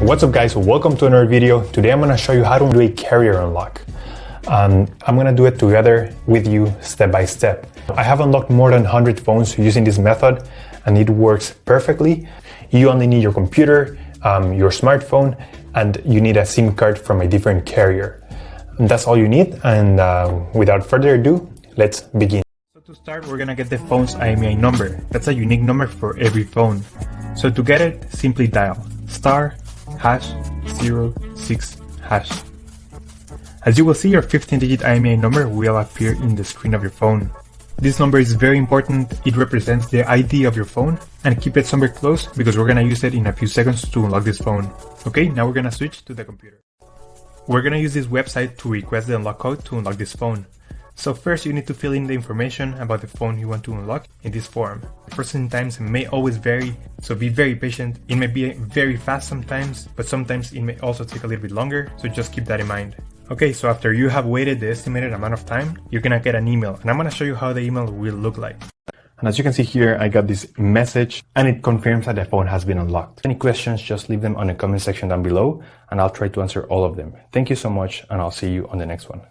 What's up guys, welcome to another video. Today I'm going to show you how to do a carrier unlock. I'm going to do it together with you step by step. I have unlocked more than 100 phones using this method and it works perfectly. You only need your computer, your smartphone, and you need a SIM card from a different carrier. And that's all you need, and without further ado, let's begin. So to start, we're going to get the phone's IMEI number. That's a unique number for every phone. So to get it, simply dial *#06#. As you will see, your 15-digit IMEI number will appear in the screen of your phone. This number is very important. It represents the ID of your phone, and keep it somewhere close because we're going to use it in a few seconds to unlock this phone. Okay, now we're going to switch to the computer. We're going to use this website to request the unlock code to unlock this phone. So first you need to fill in the information about the phone you want to unlock in this form. Processing times may always vary, so be very patient. It may be very fast sometimes, but sometimes it may also take a little bit longer, so just keep that in mind. Okay, so after you have waited the estimated amount of time, you're gonna get an email, and I'm gonna show you how the email will look like. And as you can see here, I got this message and it confirms that the phone has been unlocked. Any questions, just leave them on the comment section down below and I'll try to answer all of them. Thank you so much, and I'll see you on the next one.